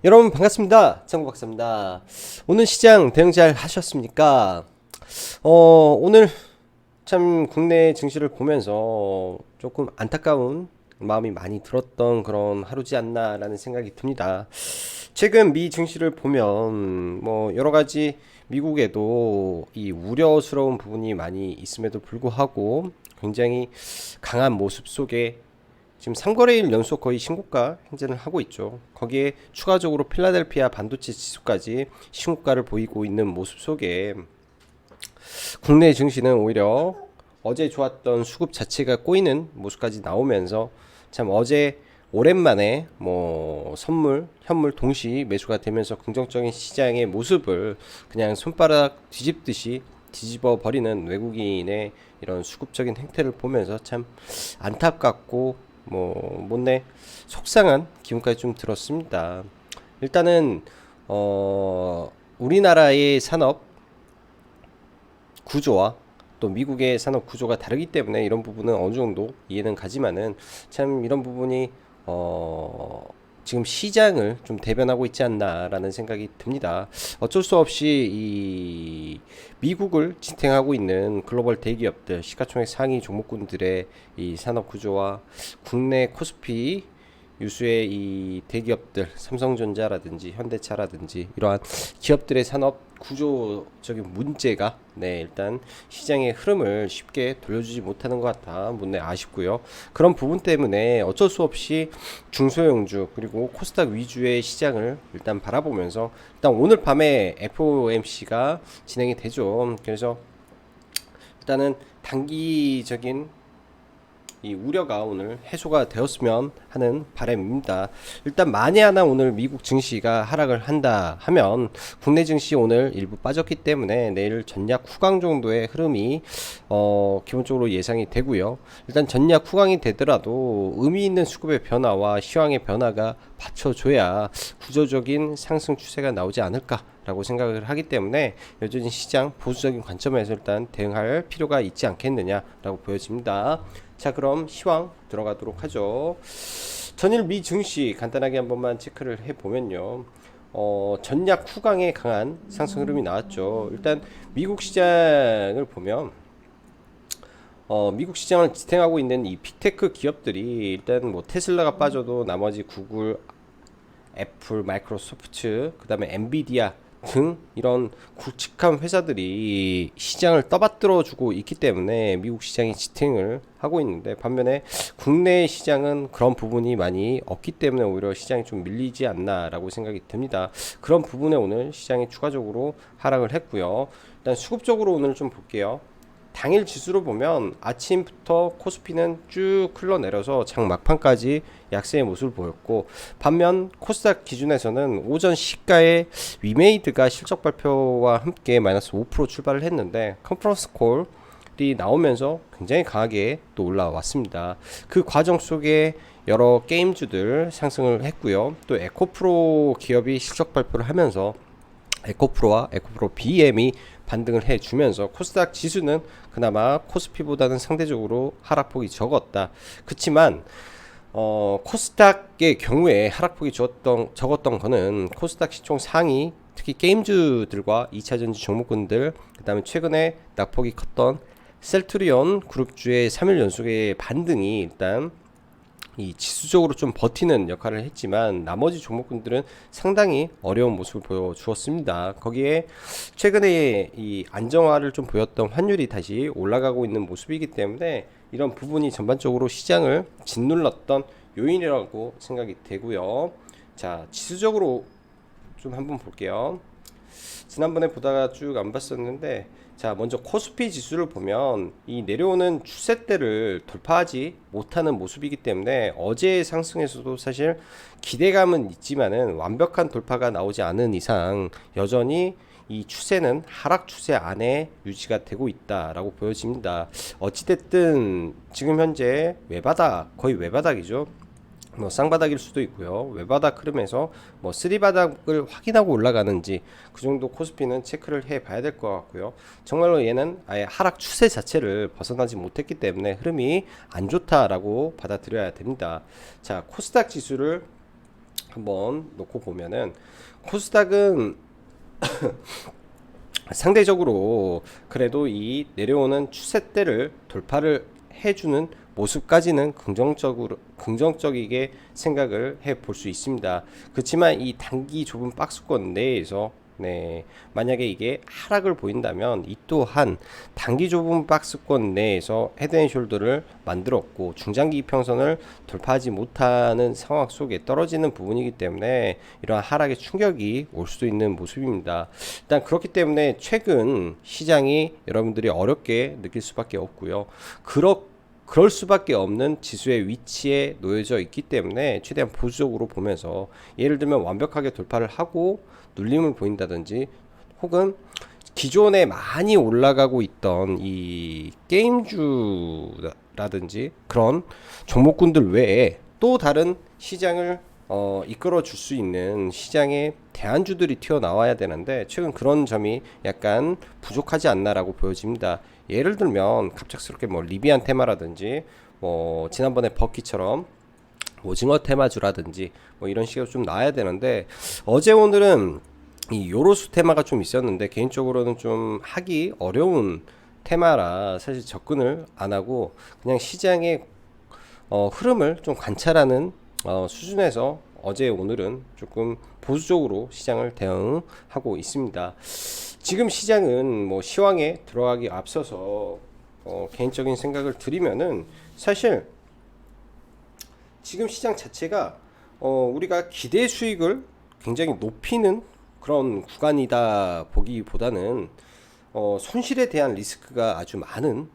여러분 반갑습니다. 정국박사입니다. 오늘 시장 대응 잘 하셨습니까? 오늘 참 국내 증시를 보면서 조금 안타까운 마음이 많이 들었던 그런 하루지 않나라는 생각이 듭니다. 최근 미 증시를 보면 뭐 여러 가지 미국에도 이 우려스러운 부분이 많이 있음에도 불구하고 굉장히 강한 모습 속에 지금 3거래일 연속 거의 신고가 행진을 하고 있죠. 거기에 추가적으로 필라델피아 반도체 지수까지 신고가를 보이고 있는 모습 속에 국내 증시는 오히려 어제 좋았던 수급 자체가 꼬이는 모습까지 나오면서 참 어제 오랜만에 뭐 선물, 현물 동시 매수가 되면서 긍정적인 시장의 모습을 그냥 손바닥 뒤집듯이 뒤집어 버리는 외국인의 이런 수급적인 행태를 보면서 참 안타깝고 뭐 못내 속상한 기분까지 좀 들었습니다. 일단은 우리나라의 산업 구조와 또 미국의 산업 구조가 다르기 때문에 이런 부분은 어느 정도 이해는 가지만은 참 이런 부분이 지금 시장을 좀 대변하고 있지 않나라는 생각이 듭니다. 어쩔 수 없이 이 미국을 지탱하고 있는 글로벌 대기업들, 시가총액 상위 종목군들의 이 산업 구조와 국내 코스피 유수의 이 대기업들, 삼성전자라든지 현대차라든지 이러한 기업들의 산업 구조적인 문제가 일단 시장의 흐름을 쉽게 돌려주지 못하는 것 같아 못내 아쉽고요. 그런 부분 때문에 어쩔 수 없이 중소형주 그리고 코스닥 위주의 시장을 일단 바라보면서 일단 오늘 밤에 FOMC가 진행이 되죠. 그래서 일단은 단기적인 이 우려가 오늘 해소가 되었으면 하는 바람입니다. 일단 만에 하나 오늘 미국 증시가 하락을 한다 하면 국내 증시 오늘 일부 빠졌기 때문에 내일 전략 후강 정도의 흐름이 기본적으로 예상이 되고요. 일단 전략 후강이 되더라도 의미 있는 수급의 변화와 시황의 변화가 받쳐줘야 구조적인 상승 추세가 나오지 않을까 라고 생각을 하기 때문에 여전히 시장 보수적인 관점에서 일단 대응할 필요가 있지 않겠느냐 라고 보여집니다. 자, 그럼 시황 들어가도록 하죠. 전일 미 증시 간단하게 한 번만 체크를 해보면요. 전략 후강에 강한 상승 흐름이 나왔죠. 일단 미국 시장을 보면 미국 시장을 지탱하고 있는 이 빅테크 기업들이 일단 뭐 테슬라가 빠져도 나머지 구글, 애플, 마이크로소프트, 그 다음에 엔비디아 등 이런 굵직한 회사들이 시장을 떠받들어 주고 있기 때문에 미국 시장이 지탱을 하고 있는데 반면에 국내 시장은 그런 부분이 많이 없기 때문에 오히려 시장이 좀 밀리지 않나라고 생각이 듭니다. 그런 부분에 오늘 시장이 추가적으로 하락을 했고요. 일단 수급적으로 오늘 좀 볼게요. 당일 지수로 보면 아침부터 코스피는 쭉 흘러내려서 장 막판까지 약세의 모습을 보였고 반면 코스닥 기준에서는 오전 시가에 위메이드가 실적 발표와 함께 마이너스 5% 출발을 했는데 컨퍼런스 콜이 나오면서 굉장히 강하게 또 올라왔습니다. 그 과정 속에 여러 게임주들 상승을 했고요. 또 에코프로 기업이 실적 발표를 하면서 에코프로와 에코프로 BM이 반등을 해주면서 코스닥 지수는 그나마 코스피보다는 상대적으로 하락폭이 적었다. 그렇지만 코스닥의 경우에 하락폭이 적었던 거는 코스닥 시총 상위 특히 게임주들과 2차전지 종목군들 그 다음에 최근에 낙폭이 컸던 셀트리온 그룹주의 3일 연속의 반등이 일단 이 지수적으로 좀 버티는 역할을 했지만 나머지 종목군들은 상당히 어려운 모습을 보여주었습니다. 거기에 최근에 이 안정화를 좀 보였던 환율이 다시 올라가고 있는 모습이기 때문에 이런 부분이 전반적으로 시장을 짓눌렀던 요인이라고 생각이 되고요. 자, 지수적으로 좀 한번 볼게요. 지난번에 보다가 쭉 안 봤었는데 자, 먼저 코스피 지수를 보면 이 내려오는 추세대를 돌파하지 못하는 모습이기 때문에 어제의 상승에서도 사실 기대감은 있지만은 완벽한 돌파가 나오지 않은 이상 여전히 이 추세는 하락 추세 안에 유지가 되고 있다라고 보여집니다. 어찌됐든 지금 현재 외바닥 거의 외바닥이죠. 뭐 쌍바닥일 수도 있고요. 외바닥 흐름에서 뭐 쓰리바닥을 확인하고 올라가는지 그 정도 코스피는 체크를 해 봐야 될 것 같고요. 정말로 얘는 아예 하락 추세 자체를 벗어나지 못했기 때문에 흐름이 안 좋다라고 받아들여야 됩니다. 자, 코스닥 지수를 한번 놓고 보면은 코스닥은 상대적으로 그래도 이 내려오는 추세대를 돌파를 해주는 모습까지는 긍정적이게 생각을 해 볼 수 있습니다. 그렇지만 이 단기 좁은 박스권 내에서 만약에 이게 하락을 보인다면 이 또한 단기 좁은 박스권 내에서 헤드앤숄더를 만들었고 중장기 이평선을 돌파하지 못하는 상황 속에 떨어지는 부분이기 때문에 이러한 하락의 충격이 올 수도 있는 모습입니다. 일단 그렇기 때문에 최근 시장이 여러분들이 어렵게 느낄 수밖에 없고요. 그럴 수밖에 없는 지수의 위치에 놓여져 있기 때문에 최대한 보수적으로 보면서 예를 들면 완벽하게 돌파를 하고 눌림을 보인다든지 혹은 기존에 많이 올라가고 있던 이 게임주라든지 그런 종목군들 외에 또 다른 시장을 이끌어 줄 수 있는 시장의 대안주들이 튀어나와야 되는데 최근 그런 점이 약간 부족하지 않나라고 보여집니다. 예를 들면 갑작스럽게 뭐 리비안 테마라든지 뭐 지난번에 버키처럼 오징어 테마주라든지 뭐 이런 식으로 좀 나와야 되는데 어제 오늘은 이 요로수 테마가 좀 있었는데 개인적으로는 좀 하기 어려운 테마라 사실 접근을 안 하고 그냥 시장의 흐름을 좀 관찰하는 수준에서 어제 오늘은 조금 보수적으로 시장을 대응하고 있습니다. 지금 시장은 뭐 시황에 들어가기 앞서서 개인적인 생각을 드리면은 사실 지금 시장 자체가 우리가 기대 수익을 굉장히 높이는 그런 구간이다 보기보다는 손실에 대한 리스크가 아주 많은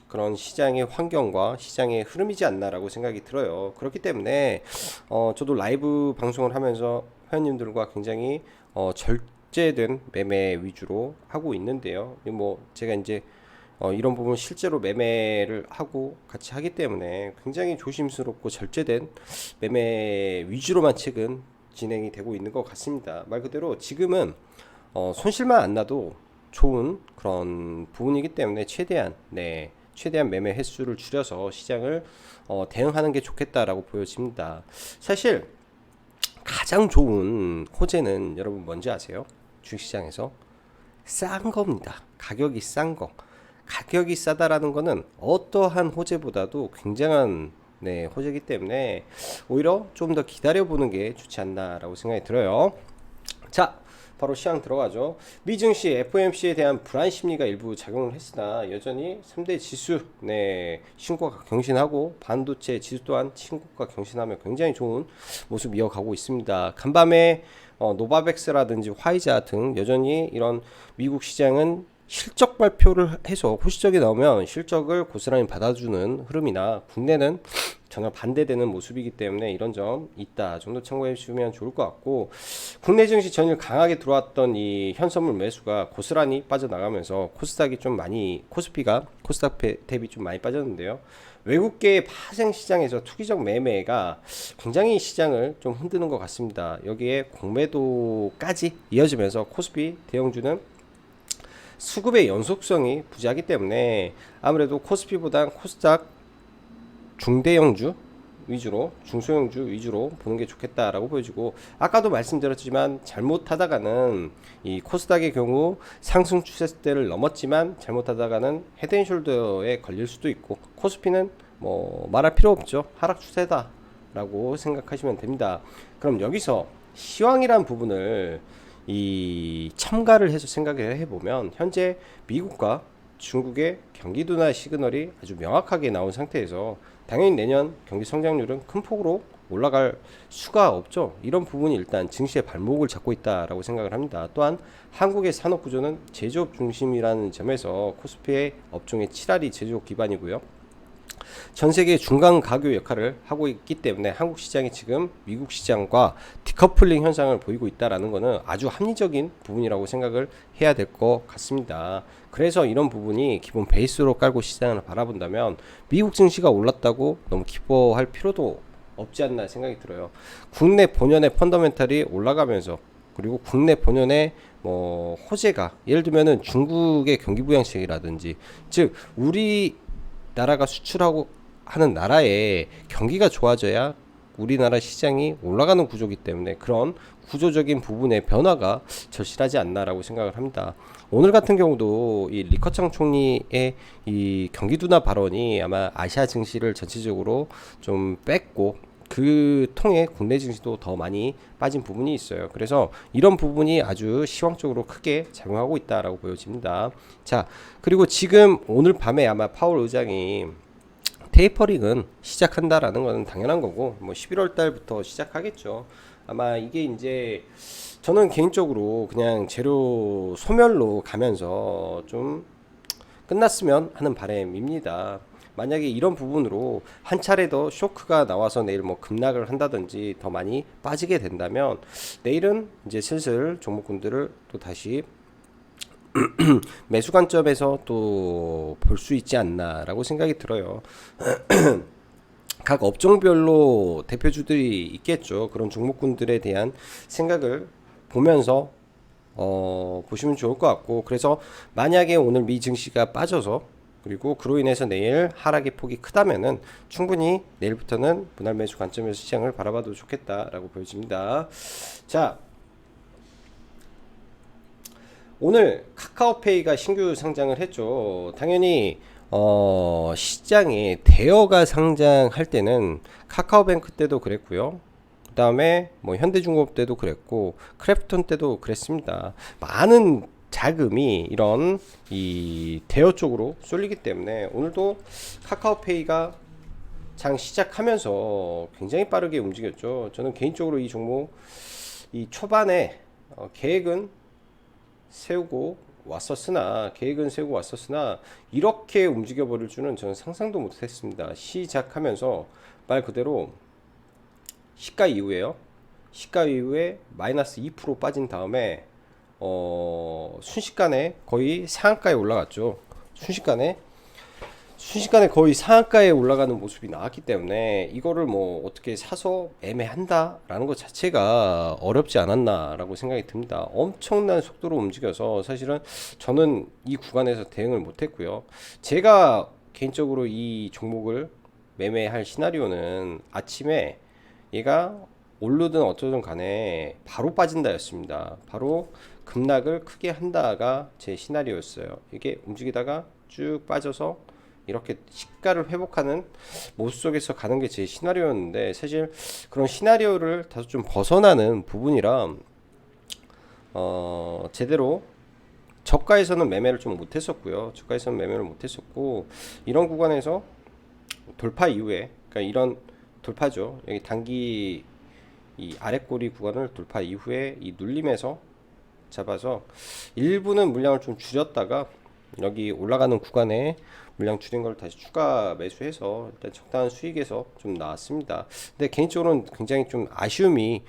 그런 시장의 환경과 시장의 흐름이지 않나라고 생각이 들어요. 그렇기 때문에 저도 라이브 방송을 하면서 회원님들과 굉장히 절제된 매매 위주로 하고 있는데요. 뭐 제가 이제 이런 부분 실제로 매매를 하고 같이 하기 때문에 굉장히 조심스럽고 절제된 매매 위주로만 최근 진행이 되고 있는 것 같습니다. 말 그대로 지금은 손실만 안 나도 좋은 그런 부분이기 때문에 최대한 매매 횟수를 줄여서 시장을 대응하는 게 좋겠다라고 보여집니다. 사실 가장 좋은 호재는 여러분 뭔지 아세요? 주식시장에서 싼 겁니다. 가격이 싼 거. 가격이 싸다라는 거는 어떠한 호재보다도 굉장한 호재이기 때문에 오히려 좀 더 기다려보는 게 좋지 않나라고 생각이 들어요. 자, 바로 시황 들어가죠. 미증시 FOMC에 대한 불안 심리가 일부 작용을 했으나 여전히 3대 지수 신고가 경신하고 반도체 지수 또한 신고가 경신하며 굉장히 좋은 모습 이어가고 있습니다. 간밤에 노바백스라든지 화이자 등 여전히 이런 미국 시장은 실적 발표를 해서 호실적이 나오면 실적을 고스란히 받아주는 흐름이나 국내는 전혀 반대되는 모습이기 때문에 이런 점 있다 정도 참고해 주시면 좋을 것 같고, 국내 증시 전일 강하게 들어왔던 이 현선물 매수가 고스란히 빠져나가면서 코스닥이 좀 많이 코스닥 대비 좀 많이 빠졌는데요. 외국계 파생 시장에서 투기적 매매가 굉장히 시장을 좀 흔드는 것 같습니다. 여기에 공매도까지 이어지면서 코스피 대형주는 수급의 연속성이 부재하기 때문에 아무래도 코스피보단 코스닥 중대형주 위주로 중소형주 위주로 보는 게 좋겠다라고 보여지고, 아까도 말씀드렸지만 잘못하다가는 이 코스닥의 경우 상승 추세대를 넘었지만 잘못하다가는 헤드앤숄더에 걸릴 수도 있고, 코스피는 뭐 말할 필요 없죠. 하락 추세다 라고 생각하시면 됩니다. 그럼 여기서 시황이란 부분을 이 첨가를 해서 생각을 해보면 현재 미국과 중국의 경기 둔화 시그널이 아주 명확하게 나온 상태에서 당연히 내년 경기 성장률은 큰 폭으로 올라갈 수가 없죠. 이런 부분이 일단 증시의 발목을 잡고 있다라고 생각을 합니다. 또한 한국의 산업 구조는 제조업 중심이라는 점에서 코스피의 업종의 7알이 제조업 기반이고요. 전 세계 중간 가교 역할을 하고 있기 때문에 한국 시장이 지금 미국 시장과 디커플링 현상을 보이고 있다라는 것은 아주 합리적인 부분이라고 생각을 해야 될 것 같습니다. 그래서 이런 부분이 기본 베이스로 깔고 시장을 바라본다면 미국 증시가 올랐다고 너무 기뻐할 필요도 없지 않나 생각이 들어요. 국내 본연의 펀더멘탈이 올라가면서, 그리고 국내 본연의 뭐 호재가 예를 들면은 중국의 경기 부양책이라든지, 즉 우리 나라가 수출하고 하는 나라의 경기가 좋아져야 우리나라 시장이 올라가는 구조이기 때문에 그런 구조적인 부분의 변화가 절실하지 않나라고 생각을 합니다. 오늘 같은 경우도 이 리커창 총리의 이 경기 둔화 발언이 아마 아시아 증시를 전체적으로 좀 뺐고 그 통해 국내 증시도 더 많이 빠진 부분이 있어요. 그래서 이런 부분이 아주 시황적으로 크게 작용하고 있다라고 보여집니다. 자, 그리고 지금 오늘 밤에 아마 파월 의장이 테이퍼링은 시작한다라는 것은 당연한 거고 뭐 11월 달부터 시작하겠죠. 아마 이게 이제 저는 개인적으로 그냥 재료 소멸로 가면서 좀 끝났으면 하는 바람입니다. 만약에 이런 부분으로 한 차례 더 쇼크가 나와서 내일 뭐 급락을 한다든지 더 많이 빠지게 된다면 내일은 이제 슬슬 종목군들을 또 다시 매수 관점에서 또 볼 수 있지 않나라고 생각이 들어요. 각 업종별로 대표주들이 있겠죠. 그런 종목군들에 대한 생각을 보면서 보시면 좋을 것 같고, 그래서 만약에 오늘 미 증시가 빠져서 그리고 그로 인해서 내일 하락의 폭이 크다면은 충분히 내일부터는 분할 매수 관점에서 시장을 바라봐도 좋겠다라고 보여집니다. 자, 오늘 카카오페이가 신규 상장을 했죠. 당연히 시장에 대여가 상장할 때는 카카오뱅크 때도 그랬고요. 그 다음에 뭐 현대중공업 때도 그랬고 크래프톤 때도 그랬습니다. 많은 자금이 이런 이 대여 쪽으로 쏠리기 때문에 오늘도 카카오페이가 장 시작하면서 굉장히 빠르게 움직였죠. 저는 개인적으로 이 종목 이 초반에 계획은 세우고 왔었으나 이렇게 움직여 버릴 줄은 저는 상상도 못했습니다. 시작하면서 말 그대로 시가 이후에요. 시가 이후에 마이너스 2% 빠진 다음에 순식간에 거의 상한가에 올라갔죠. 순식간에 거의 상한가에 올라가는 모습이 나왔기 때문에 이거를 뭐 어떻게 사서 매매한다라는 것 자체가 어렵지 않았나라고 생각이 듭니다. 엄청난 속도로 움직여서 사실은 저는 이 구간에서 대응을 못했고요. 제가 개인적으로 이 종목을 매매할 시나리오는 아침에 얘가 오르든 어쩌든 간에 바로 빠진다였습니다. 바로 급락을 크게 한다가 제 시나리오였어요. 이게 움직이다가 쭉 빠져서 이렇게 시가를 회복하는 모습 속에서 가는 게 제 시나리오였는데 사실 그런 시나리오를 다소 좀 벗어나는 부분이라 제대로 저가에서는 매매를 좀 못했었고요. 저가에서는 매매를 못했었고 이런 구간에서 돌파 이후에 그러니까 이런 돌파죠. 여기 단기 이 아랫꼬리 구간을 돌파 이후에 이 눌림에서 잡아서 일부는 물량을 좀 줄였다가 여기 올라가는 구간에 물량 줄인 걸 다시 추가 매수해서 일단 적당한 수익에서 좀 나왔습니다. 근데 개인적으로는 굉장히 좀 아쉬움이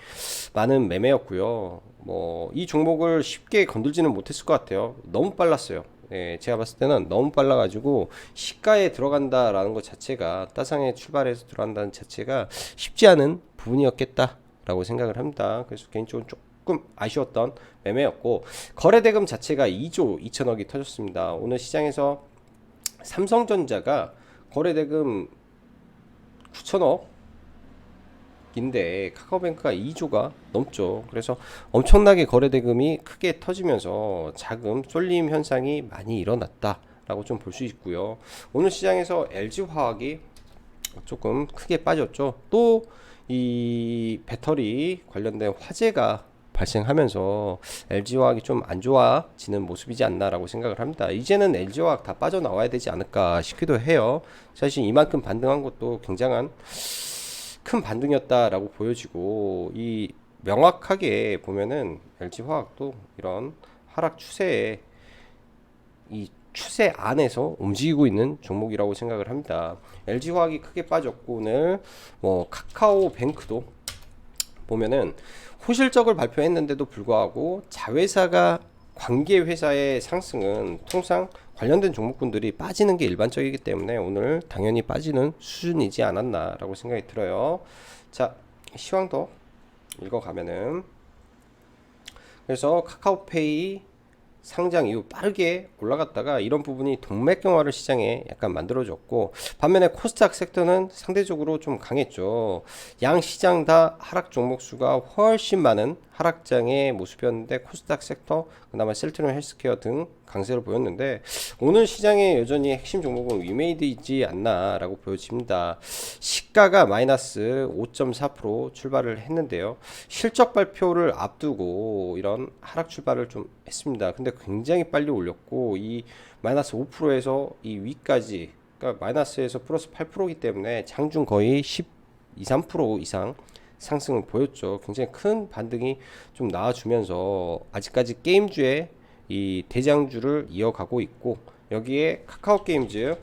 많은 매매였고요. 뭐 이 종목을 쉽게 건들지는 못했을 것 같아요. 너무 빨랐어요. 예, 제가 봤을 때는 너무 빨라가지고 시가에 들어간다라는 것 자체가 따상에 출발해서 들어간다는 자체가 쉽지 않은 부분이었겠다라고 생각을 합니다. 그래서 개인적으로 조금 아쉬웠던 매매였고 거래대금 자체가 2조 2천억이 터졌습니다. 오늘 시장에서 삼성전자가 거래대금 9천억인데 카카오뱅크가 2조가 넘죠. 그래서 엄청나게 거래대금이 크게 터지면서 자금 쏠림 현상이 많이 일어났다라고 좀 볼 수 있고요. 오늘 시장에서 LG화학이 조금 크게 빠졌죠. 또 이 배터리 관련된 화재가 발생하면서 LG화학이 좀 안 좋아지는 모습이지 않나라고 생각을 합니다. 이제는 LG화학 다 빠져나와야 되지 않을까 싶기도 해요. 사실 이만큼 반등한 것도 굉장한 큰 반등이었다라고 보여지고 이 명확하게 보면은 LG화학도 이런 하락 추세에 이 추세 안에서 움직이고 있는 종목이라고 생각을 합니다. LG화학이 크게 빠졌고 오늘 뭐 카카오뱅크도 보면은 호실적을 발표했는데도 불구하고 자회사가 관계 회사의 상승은 통상 관련된 종목군들이 빠지는 게 일반적이기 때문에 오늘 당연히 빠지는 수준이지 않았나라고 생각이 들어요. 자, 시황 더 읽어가면은 그래서 카카오페이 상장 이후 빠르게 올라갔다가 이런 부분이 동맥경화를 시장에 약간 만들어줬고, 반면에 코스닥 섹터는 상대적으로 좀 강했죠. 양 시장 다 하락 종목 수가 훨씬 많은 하락장의 모습이었는데, 코스닥 섹터, 그나마 셀트리온 헬스케어 등 강세를 보였는데, 오늘 시장의 여전히 핵심 종목은 위메이드이지 않나라고 보여집니다. 시가가 마이너스 5.4% 출발을 했는데요. 실적 발표를 앞두고 이런 하락 출발을 좀 했습니다. 근데 굉장히 빨리 올렸고, 이 마이너스 5%에서 이 위까지, 그러니까 마이너스에서 플러스 8%이기 때문에 장중 거의 12, 3% 이상 상승을 보였죠. 굉장히 큰 반등이 좀 나와주면서 아직까지 게임주의 이 대장주를 이어가고 있고, 여기에 카카오 게임즈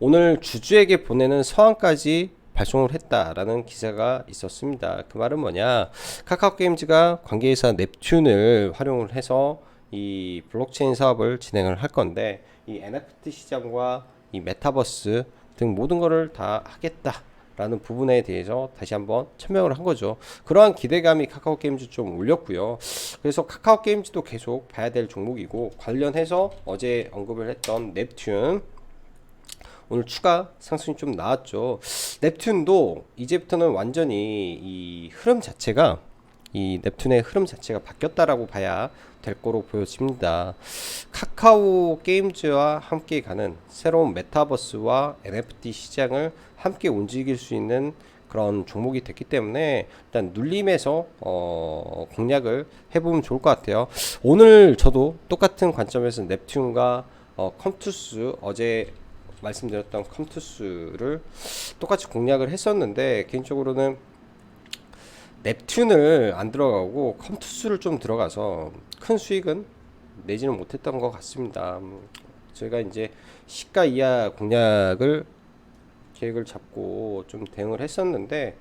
오늘 주주에게 보내는 서한까지 발송을 했다라는 기사가 있었습니다. 그 말은 뭐냐, 카카오 게임즈가 관계회사 넵튠을 활용을 해서 이 블록체인 사업을 진행을 할 건데, 이 NFT 시장과 이 메타버스 등 모든 거를 다 하겠다 라는 부분에 대해서 다시 한번 천명을 한 거죠. 그러한 기대감이 카카오 게임즈 좀 올렸고요. 그래서 카카오 게임즈도 계속 봐야 될 종목이고, 관련해서 어제 언급을 했던 넵튠 오늘 추가 상승이 좀 나왔죠. 넵튠도 이제부터는 완전히 이 흐름 자체가, 이 넵튠의 흐름 자체가 바뀌었다라고 봐야 될 거로 보여집니다. 카카오 게임즈와 함께 가는 새로운 메타버스와 NFT 시장을 함께 움직일 수 있는 그런 종목이 됐기 때문에 일단 눌림에서 공략을 해보면 좋을 것 같아요. 오늘 저도 똑같은 관점에서 넵튠과 컴투스, 어제 말씀드렸던 컴투스를 똑같이 공략을 했었는데, 개인적으로는 넵튠을 안 들어가고 컴투스를 좀 들어가서 큰 수익은 내지는 못했던 것 같습니다. 저희가 이제 시가 이하 공략을 계획을 잡고 좀 대응을 했었는데,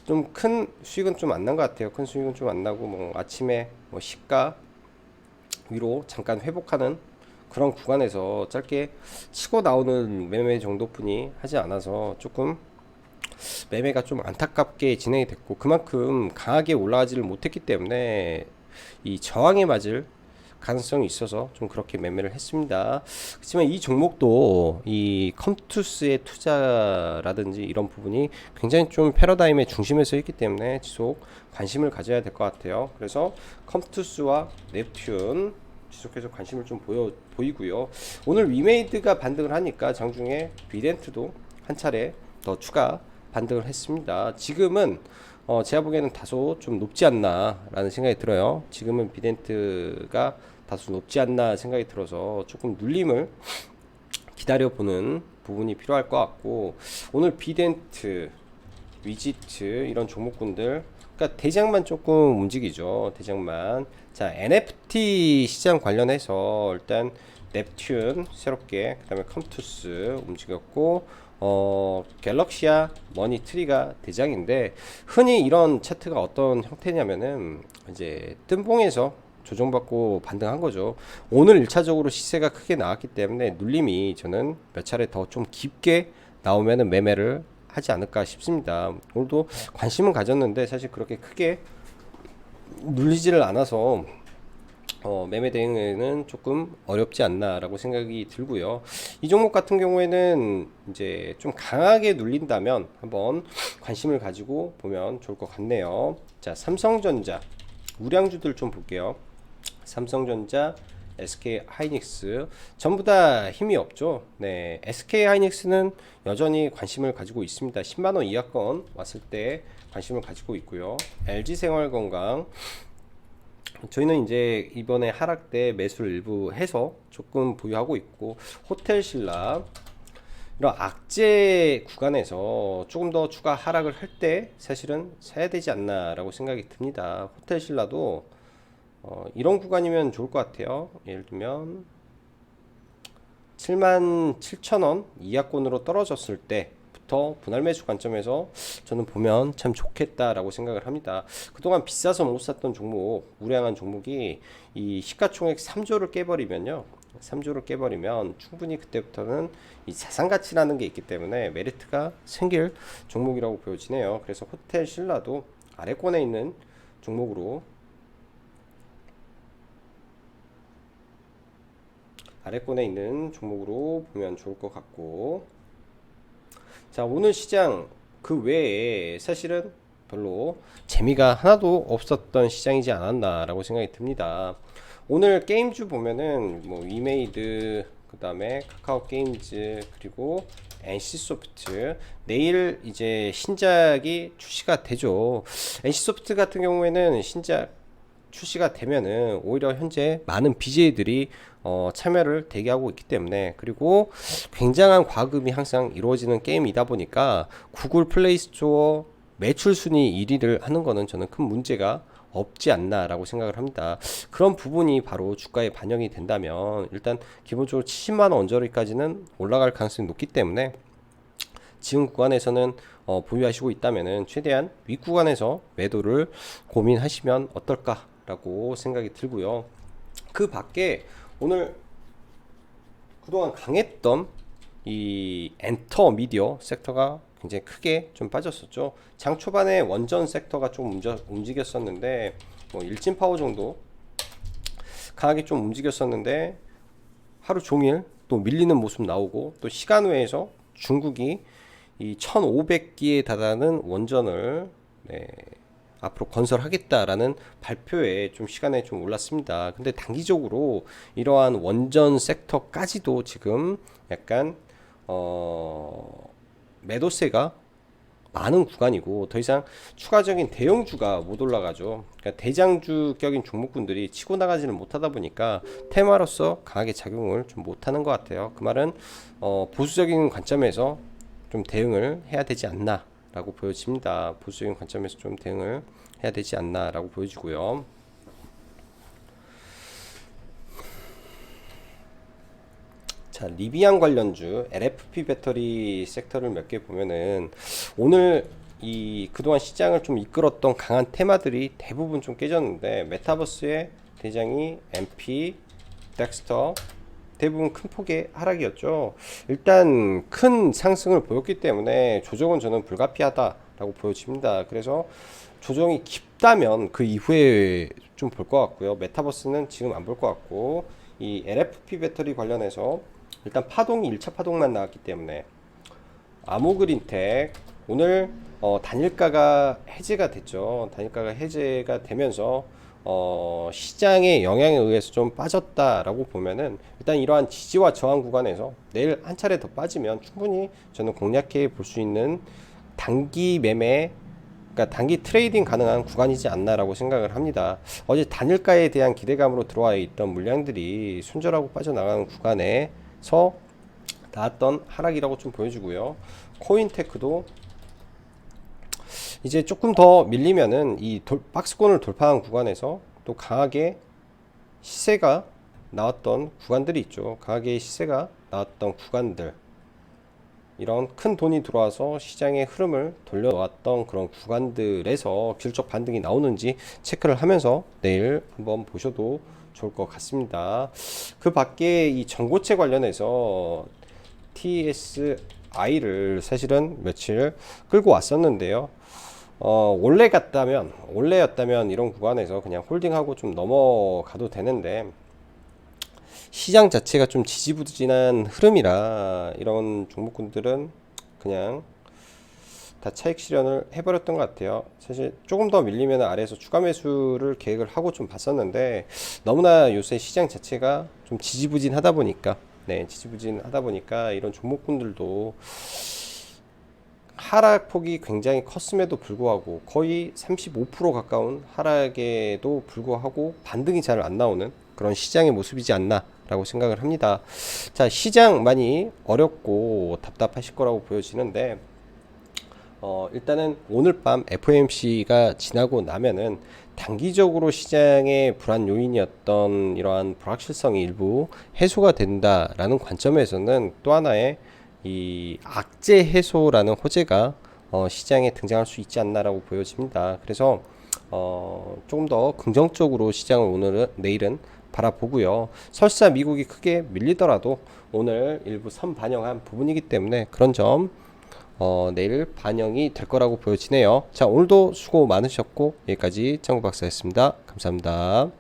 좀 큰 수익은 좀 안 난 것 같아요. 큰 수익은 좀 안 나고, 뭐 아침에 뭐 시가 위로 잠깐 회복하는 그런 구간에서 짧게 치고 나오는 매매 정도뿐이 하지 않아서 조금 매매가 좀 안타깝게 진행이 됐고, 그만큼 강하게 올라가지를 못했기 때문에 이 저항에 맞을 가능성이 있어서 좀 그렇게 매매를 했습니다. 그렇지만 이 종목도 이 컴투스의 투자라든지 이런 부분이 굉장히 좀 패러다임의 중심에서 있기 때문에 지속 관심을 가져야 될 것 같아요. 그래서 컴투스와 넵튠 지속해서 관심을 좀 보이고요. 오늘 위메이드가 반등을 하니까 장중에 비덴트도 한 차례 더 추가 반등을 했습니다. 지금은 제가 보기에는 다소 좀 높지 않나 라는 생각이 들어요. 지금은 비덴트가 다소 높지 않나 생각이 들어서 조금 눌림을 기다려보는 부분이 필요할 것 같고, 오늘 비덴트, 위지트 이런 종목군들, 그러니까 대장만 조금 움직이죠. 대장만. 자, NFT 시장 관련해서 일단 넵튠 새롭게, 그 다음에 컴투스 움직였고, 갤럭시아 머니트리가 대장인데, 흔히 이런 차트가 어떤 형태냐면은 이제 뜬봉에서 조정받고 반등한 거죠. 오늘 1차적으로 시세가 크게 나왔기 때문에 눌림이 저는 몇 차례 더 좀 깊게 나오면은 매매를 하지 않을까 싶습니다. 오늘도 관심은 가졌는데 사실 그렇게 크게 눌리지를 않아서 매매 대응에는 조금 어렵지 않나라고 생각이 들고요. 이 종목 같은 경우에는 이제 좀 강하게 눌린다면 한번 관심을 가지고 보면 좋을 것 같네요. 자, 삼성전자 우량주들 좀 볼게요. 삼성전자, SK 하이닉스 전부 다 힘이 없죠. 네, SK 하이닉스는 여전히 관심을 가지고 있습니다. 10만원 이하권 왔을 때 관심을 가지고 있고요. LG 생활건강 저희는 이제 이번에 하락 때 매수를 일부 해서 조금 보유하고 있고, 호텔신라 이런 악재 구간에서 조금 더 추가 하락을 할 때 사실은 사야 되지 않나 라고 생각이 듭니다. 호텔신라도 이런 구간이면 좋을 것 같아요. 예를 들면 77,000원 이하권으로 떨어졌을 때부터 분할 매수 관점에서 저는 보면 참 좋겠다라고 생각을 합니다. 그동안 비싸서 못 샀던 종목, 우량한 종목이 이 시가총액 3조를 깨버리면요, 3조를 깨버리면 충분히 그때부터는 이 자산가치라는 게 있기 때문에 메리트가 생길 종목이라고 보여지네요. 그래서 호텔신라도 아래권에 있는 종목으로 아래권에 있는 종목으로 보면 좋을 것 같고, 자, 오늘 시장 그 외에 사실은 별로 재미가 하나도 없었던 시장이지 않았나라고 생각이 듭니다. 오늘 게임주 보면은 뭐 위메이드, 그 다음에 카카오 게임즈, 그리고 NC소프트, 내일 이제 신작이 출시가 되죠. NC소프트 같은 경우에는 신작 출시가 되면은 오히려 현재 많은 BJ들이 참여를 대기하고 있기 때문에, 그리고 굉장한 과금이 항상 이루어지는 게임이다 보니까 구글 플레이 스토어 매출 순위 1위를 하는 거는 저는 큰 문제가 없지 않나라고 생각을 합니다. 그런 부분이 바로 주가에 반영이 된다면 일단 기본적으로 70만원 언저리까지는 올라갈 가능성이 높기 때문에 지금 구간에서는 보유하시고 있다면은 최대한 윗구간에서 매도를 고민하시면 어떨까라고 생각이 들고요. 그 밖에 오늘 그동안 강했던 이 엔터 미디어 섹터가 굉장히 크게 좀 빠졌었죠. 장 초반에 원전 섹터가 좀 움직였었는데 뭐 일진 파워 정도 강하게 좀 움직였었는데 하루 종일 또 밀리는 모습 나오고, 또 시간 외에서 중국이 이 1500기에 달하는 원전을 앞으로 건설하겠다라는 발표에 좀 시간에 좀 올랐습니다. 근데 단기적으로 이러한 원전 섹터까지도 지금 약간 매도세가 많은 구간이고 더 이상 추가적인 대형주가 못 올라가죠. 그러니까 대장주격인 종목군들이 치고 나가지는 못하다 보니까 테마로서 강하게 작용을 좀 못하는 것 같아요. 그 말은 보수적인 관점에서 좀 대응을 해야 되지 않나 라고 보여집니다. 보수적인 관점에서 좀 대응을 해야 되지 않나 라고 보여지고요. 자, 리비안 관련주 LFP 배터리 섹터를 몇 개 보면은 오늘 이 그동안 시장을 좀 이끌었던 강한 테마들이 대부분 좀 깨졌는데, 메타버스의 대장이 MP, 덱스터 대부분 큰 폭의 하락이었죠. 일단 큰 상승을 보였기 때문에 조정은 저는 불가피하다라고 보여집니다. 그래서 조정이 깊다면 그 이후에 좀 볼 것 같고요. 메타버스는 지금 안 볼 것 같고, 이 LFP 배터리 관련해서 일단 파동이 1차 파동만 나왔기 때문에 아모그린텍 오늘 단일가가 해제가 됐죠. 단일가가 해제가 되면서 시장의 영향에 의해서 좀 빠졌다라고 보면은 일단 이러한 지지와 저항 구간에서 내일 한 차례 더 빠지면 충분히 저는 공략해 볼 수 있는 단기 매매, 그러니까 단기 트레이딩 가능한 구간이지 않나라고 생각을 합니다. 어제 단일가에 대한 기대감으로 들어와 있던 물량들이 순절하고 빠져나가는 구간에서 나왔던 하락이라고 좀 보여주고요. 코인테크도 이제 조금 더 밀리면은 이 박스권을 돌파한 구간에서 또 강하게 시세가 나왔던 구간들이 있죠. 강하게 시세가 나왔던 구간들, 이런 큰 돈이 들어와서 시장의 흐름을 돌려놓았던 그런 구간들에서 기술적 반등이 나오는지 체크를 하면서 내일 한번 보셔도 좋을 것 같습니다. 그 밖에 이 전고체 관련해서 TSI를 사실은 며칠 끌고 왔었는데요. 원래였다면 이런 구간에서 그냥 홀딩하고 좀 넘어가도 되는데, 시장 자체가 좀 지지부진한 흐름이라 이런 종목군들은 그냥 다 차익 실현을 해버렸던 것 같아요. 사실 조금 더 밀리면 아래에서 추가 매수를 계획을 하고 좀 봤었는데, 너무나 요새 시장 자체가 좀 지지부진하다 보니까 이런 종목군들도 하락폭이 굉장히 컸음에도 불구하고 거의 35% 가까운 하락에도 불구하고 반등이 잘 안 나오는 그런 시장의 모습이지 않나 라고 생각을 합니다. 자, 시장 많이 어렵고 답답하실 거라고 보여지는데, 일단은 오늘 밤 FOMC가 지나고 나면은 단기적으로 시장의 불안 요인이었던 이러한 불확실성이 일부 해소가 된다라는 관점에서는 또 하나의 이 악재 해소라는 호재가 시장에 등장할 수 있지 않나라고 보여집니다. 그래서 조금 더 긍정적으로 시장을 내일은 바라보고요. 설사 미국이 크게 밀리더라도 오늘 일부 선 반영한 부분이기 때문에 그런 점 내일 반영이 될 거라고 보여지네요. 자, 오늘도 수고 많으셨고 여기까지 짱구 박사였습니다. 감사합니다.